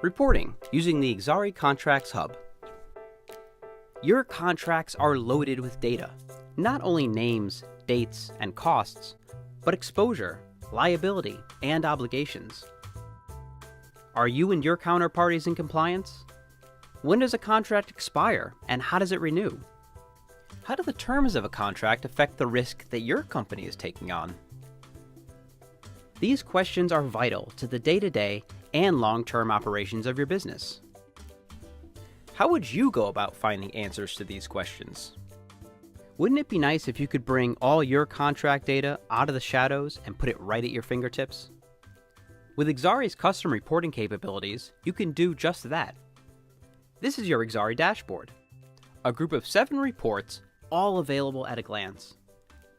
Reporting using the Exari Contracts Hub. Your contracts are loaded with data, not only names, dates, and costs, but exposure, liability, and obligations. Are you and your counterparties in compliance? When does a contract expire, and how does it renew? How do the terms of a contract affect the risk that your company is taking on? These questions are vital to the day-to-day and long-term operations of your business. How would you go about finding answers to these questions? Wouldn't it be nice if you could bring all your contract data out of the shadows and put it right at your fingertips? With Exari's custom reporting capabilities, you can do just that. This is your Exari dashboard, a group of 7 reports, all available at a glance.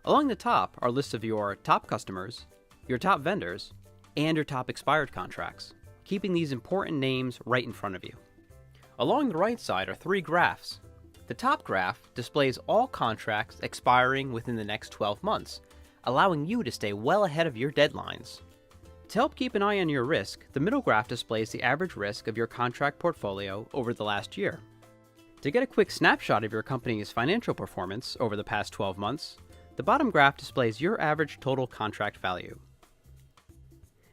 Along the top are lists of your top customers, your top vendors, and your top expired contracts, keeping these important names right in front of you. Along the right side are 3 graphs. The top graph displays all contracts expiring within the next 12 months, allowing you to stay well ahead of your deadlines. To help keep an eye on your risk, the middle graph displays the average risk of your contract portfolio over the last year. To get a quick snapshot of your company's financial performance over the past 12 months, the bottom graph displays your average total contract value.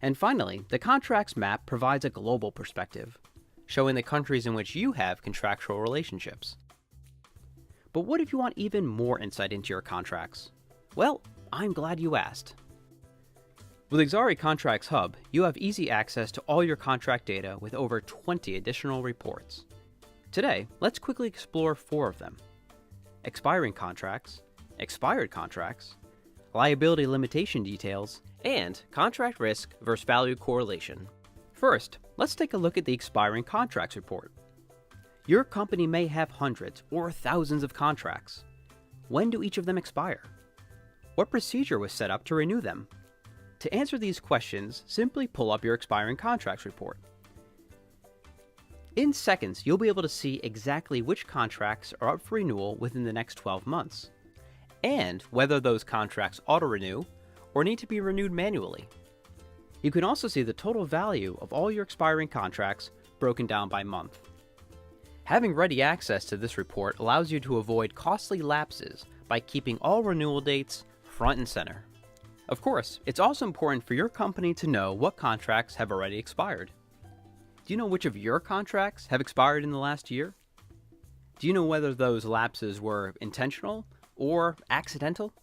And finally, the contracts map provides a global perspective, showing the countries in which you have contractual relationships. But what if you want even more insight into your contracts? Well, I'm glad you asked. With Exari Contracts Hub, you have easy access to all your contract data with over 20 additional reports. Today, let's quickly explore 4 of them: expiring contracts, expired contracts, liability limitation details, and contract risk versus value correlation. First, let's take a look at the expiring contracts report. Your company may have hundreds or thousands of contracts. When do each of them expire? What procedure was set up to renew them? To answer these questions, simply pull up your expiring contracts report. In seconds, you'll be able to see exactly which contracts are up for renewal within the next 12 months, and whether those contracts auto-renew or need to be renewed manually. You can also see the total value of all your expiring contracts broken down by month. Having ready access to this report allows you to avoid costly lapses by keeping all renewal dates front and center. Of course, it's also important for your company to know what contracts have already expired. Do you know which of your contracts have expired in the last year? Do you know whether those lapses were intentional or accidental?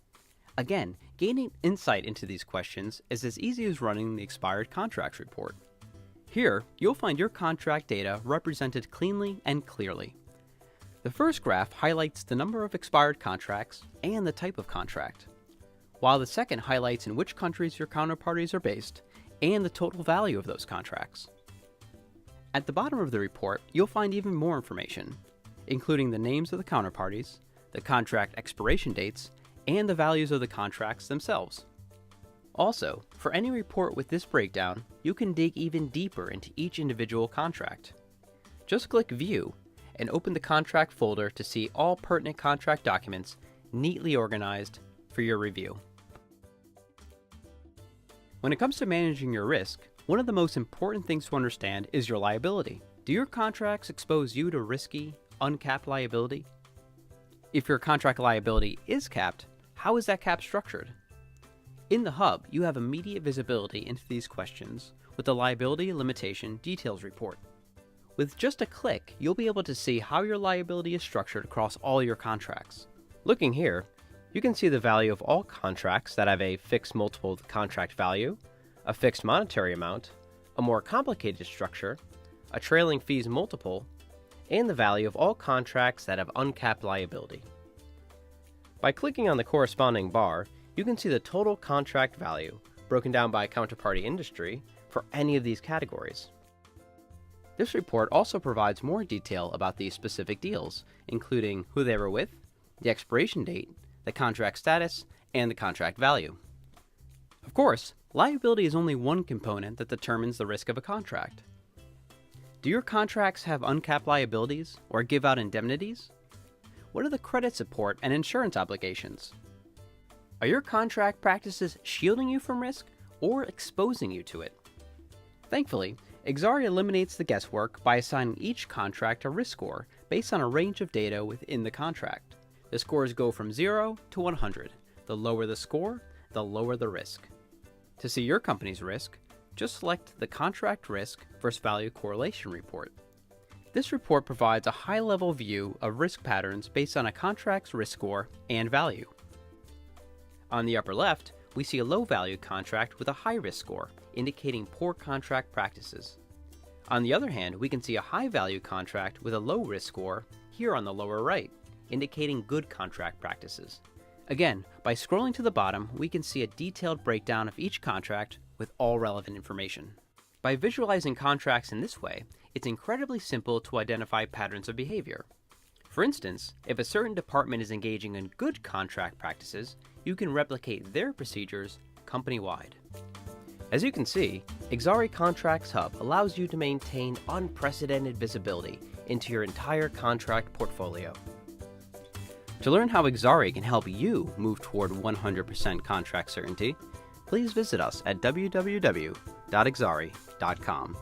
Again, gaining insight into these questions is as easy as running the expired contracts report. Here, you'll find your contract data represented cleanly and clearly. The first graph highlights the number of expired contracts and the type of contract, while the second highlights in which countries your counterparties are based and the total value of those contracts. At the bottom of the report, you'll find even more information, including the names of the counterparties, the contract expiration dates, and the values of the contracts themselves. Also, for any report with this breakdown, you can dig even deeper into each individual contract. Just click View and open the contract folder to see all pertinent contract documents neatly organized for your review. When it comes to managing your risk, one of the most important things to understand is your liability. Do your contracts expose you to risky, uncapped liability? If your contract liability is capped, how is that cap structured? In the Hub, you have immediate visibility into these questions with the Liability Limitation Details report. With just a click, you'll be able to see how your liability is structured across all your contracts. Looking here, you can see the value of all contracts that have a fixed multiple of the contract value, a fixed monetary amount, a more complicated structure, a trailing fees multiple, and the value of all contracts that have uncapped liability. By clicking on the corresponding bar, you can see the total contract value, broken down by counterparty industry, for any of these categories. This report also provides more detail about these specific deals, including who they were with, the expiration date, the contract status, and the contract value. Of course, liability is only one component that determines the risk of a contract. Do your contracts have uncapped liabilities or give out indemnities? What are the credit support and insurance obligations? Are your contract practices shielding you from risk or exposing you to it? Thankfully, Exari eliminates the guesswork by assigning each contract a risk score based on a range of data within the contract. The scores go from 0 to 100. The lower the score, the lower the risk. To see your company's risk, just select the Contract Risk vs. Value Correlation report. This report provides a high-level view of risk patterns based on a contract's risk score and value. On the upper left, we see a low-value contract with a high-risk score, indicating poor contract practices. On the other hand, we can see a high-value contract with a low-risk score here on the lower right, indicating good contract practices. Again, by scrolling to the bottom, we can see a detailed breakdown of each contract with all relevant information. By visualizing contracts in this way, it's incredibly simple to identify patterns of behavior. For instance, if a certain department is engaging in good contract practices, you can replicate their procedures company-wide. As you can see, Exari Contracts Hub allows you to maintain unprecedented visibility into your entire contract portfolio. To learn how Exari can help you move toward 100% contract certainty, please visit us at www.exari.com.